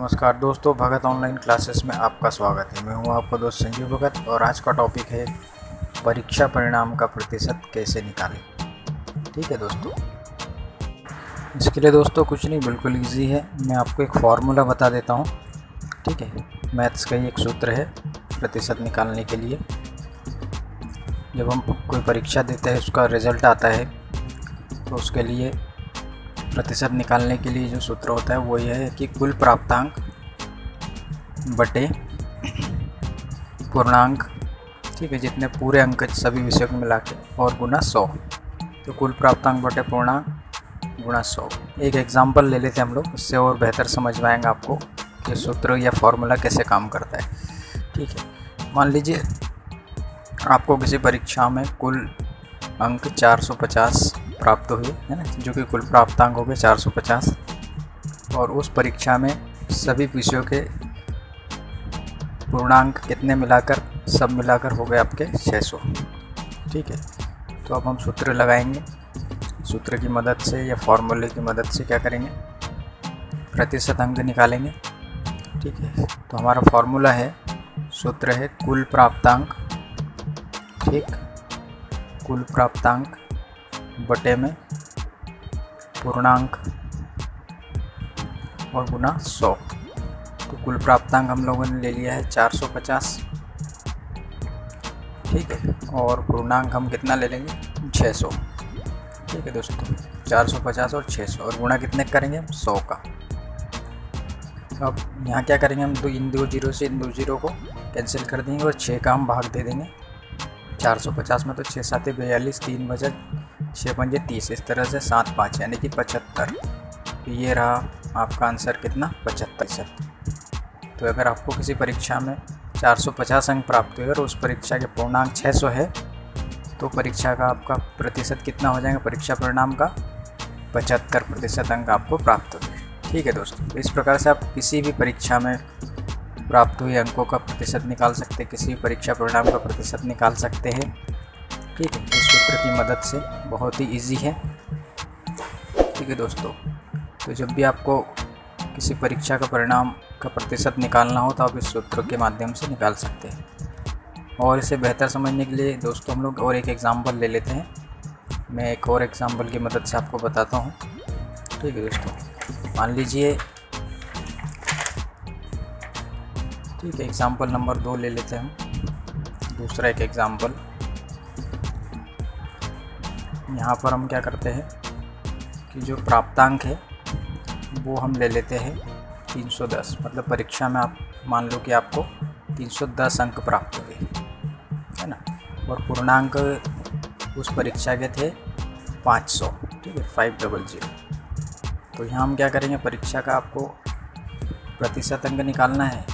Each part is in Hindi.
नमस्कार दोस्तों, भगत ऑनलाइन क्लासेस में आपका स्वागत है। मैं हूं आपका दोस्त संजीव भगत और आज का टॉपिक है परीक्षा परिणाम का प्रतिशत कैसे निकालें। ठीक है दोस्तों, इसके लिए दोस्तों कुछ नहीं, बिल्कुल इजी है। मैं आपको एक फार्मूला बता देता हूं। ठीक है, मैथ्स का ही एक सूत्र है प्रतिशत निकालने के लिए। जब हम कोई परीक्षा देते हैं, उसका रिज़ल्ट आता है, तो उसके लिए प्रतिशत निकालने के लिए जो सूत्र होता है वो ये है कि कुल प्राप्तांक बटे पूर्णांक, ठीक है, जितने पूरे अंक सभी विषयों को मिला के, और गुना 100। तो कुल प्राप्तांक बटे पूर्णांक गुना 100। एक एग्जांपल ले लेते हैं हम लोग, उससे और बेहतर समझ में आएगा आपको कि सूत्र या फॉर्मूला कैसे काम करता है। ठीक है, मान लीजिए आपको किसी परीक्षा में कुल अंक 450 प्राप्त हुए, है ना, जो कि कुल प्राप्तांक हो गए 450, और उस परीक्षा में सभी विषयों के पूर्णांक कितने मिलाकर, सब मिलाकर हो गए आपके 600। ठीक है, तो अब हम सूत्र लगाएंगे। सूत्र की मदद से या फॉर्मूले की मदद से क्या करेंगे, प्रतिशत अंक निकालेंगे। ठीक है, तो हमारा फॉर्मूला है, सूत्र है कुल प्राप्तांक, ठीक, कुल प्राप्तांक बटे में पूर्णांक और गुना 100। तो कुल प्राप्तांक हम लोगों ने ले लिया है 450, ठीक है, और पूर्णांक हम कितना ले लेंगे, 600। ठीक है दोस्तों, 450 और 600, और गुणा कितने करेंगे हम, 100 का। अब यहाँ क्या करेंगे हम, इन दो जीरो से इन दो जीरो को कैंसिल कर देंगे और 6 का हम भाग दे देंगे 450 में। तो 6 7 42, 3 बजे 6 पंजे 30, इस तरह से 7 5 यानी कि 75। तो ये रहा आपका आंसर, कितना, 75%। तो अगर आपको किसी परीक्षा में 450 अंक प्राप्त हुए और उस परीक्षा के पूर्णांक 600 है, तो परीक्षा का आपका प्रतिशत कितना हो जाएगा, परीक्षा परिणाम का 75% अंक आपको प्राप्त हुए। ठीक है दोस्तों, इस प्रकार से आप किसी भी परीक्षा में प्राप्त हुए अंकों का प्रतिशत निकाल सकते हैं, किसी भी परीक्षा परिणाम का प्रतिशत निकाल सकते हैं। ठीक है, इस सूत्र की मदद से बहुत ही इजी है। ठीक है दोस्तों, तो जब भी आपको किसी परीक्षा का परिणाम का प्रतिशत निकालना हो तो आप इस सूत्र के माध्यम से निकाल सकते हैं। और इसे बेहतर समझने के लिए दोस्तों हम लोग और एक एग्जांपल ले लेते हैं। मैं एक और एग्जांपल की मदद से आपको बताता हूँ। ठीक है दोस्तों, मान लीजिए, ठीक है, एग्जांपल नंबर 2 ले लेते हैं हम। दूसरा एक एग्जांपल, यहाँ पर हम क्या करते हैं कि जो प्राप्तांक है वो हम ले लेते हैं 310। मतलब परीक्षा में आप मान लो कि आपको 310 अंक प्राप्त हुए, है ना, और पूर्णांक उस परीक्षा के थे 500। ठीक है, 500। तो यहाँ हम क्या करेंगे, परीक्षा का आपको प्रतिशत अंक निकालना है।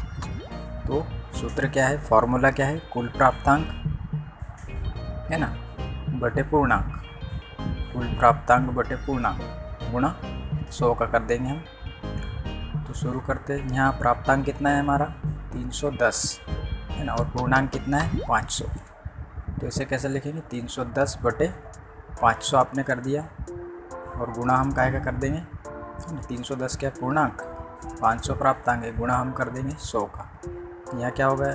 तो सूत्र क्या है, फॉर्मूला क्या है, कुल प्राप्तांक, है ना, बटे पूर्णांक, कुल प्राप्तांक बटे पूर्णांक गुणा 100 का कर देंगे हम। तो शुरू करते हैं। यहाँ प्राप्तांक कितना है हमारा, 310, है ना, और पूर्णांक कितना है, 500। तो इसे कैसे लिखेंगे, 310 बटे 500 आपने कर दिया, और गुणा हम काहे का कर देंगे, 310 क्या पूर्णांक, 500 प्राप्तांक है, गुणा हम कर देंगे 100 का। यहाँ क्या होगा,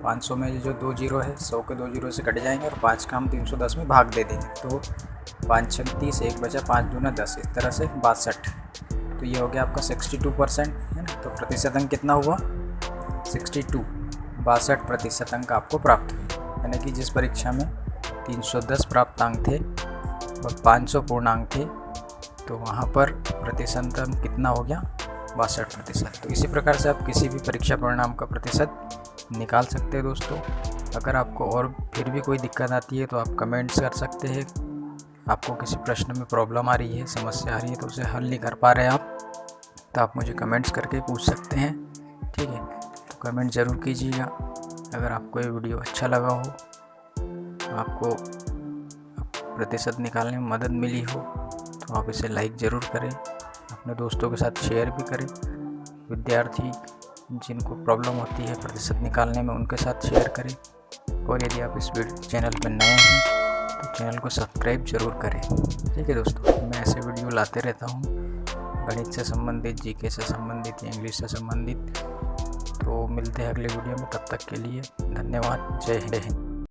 500 में जो 2 जीरो है, 100 के 2 जीरो से कट जाएंगे, और 5 का हम 310 में भाग दे देंगे। तो 5 6 30, 1 बचा, 5 दूना 10, इस तरह से 62। तो ये हो गया आपका 62%, है ना। तो प्रतिशत अंक कितना हुआ, 62, 62% अंक आपको प्राप्त हुए। यानी कि जिस परीक्षा में 310 प्राप्तांक थे और 500 पूर्णांक थे, तो वहाँ पर प्रतिशत अंक कितना हो गया, 62%। तो इसी प्रकार से आप किसी भी परीक्षा परिणाम का प्रतिशत निकाल सकते हैं दोस्तों। अगर आपको और फिर भी कोई दिक्कत आती है तो आप कमेंट्स कर सकते हैं। आपको किसी प्रश्न में प्रॉब्लम आ रही है, समस्या आ रही है, तो उसे हल नहीं कर पा रहे आप, तो आप मुझे कमेंट्स करके पूछ सकते हैं। ठीक है, तो कमेंट ज़रूर कीजिएगा। अगर आपको ये वीडियो अच्छा लगा हो, आपको प्रतिशत निकालने में मदद मिली हो, तो आप इसे लाइक ज़रूर करें, अपने दोस्तों के साथ शेयर भी करें। विद्यार्थी जिनको प्रॉब्लम होती है प्रतिशत निकालने में, उनके साथ शेयर करें। और यदि आप इस चैनल पर नए हैं तो चैनल को सब्सक्राइब ज़रूर करें। ठीक है दोस्तों, मैं ऐसे वीडियो लाते रहता हूँ गणित से संबंधित, जीके से संबंधित या इंग्लिश से संबंधित। तो मिलते हैं अगले वीडियो में, तब तक के लिए धन्यवाद। जय हिंद।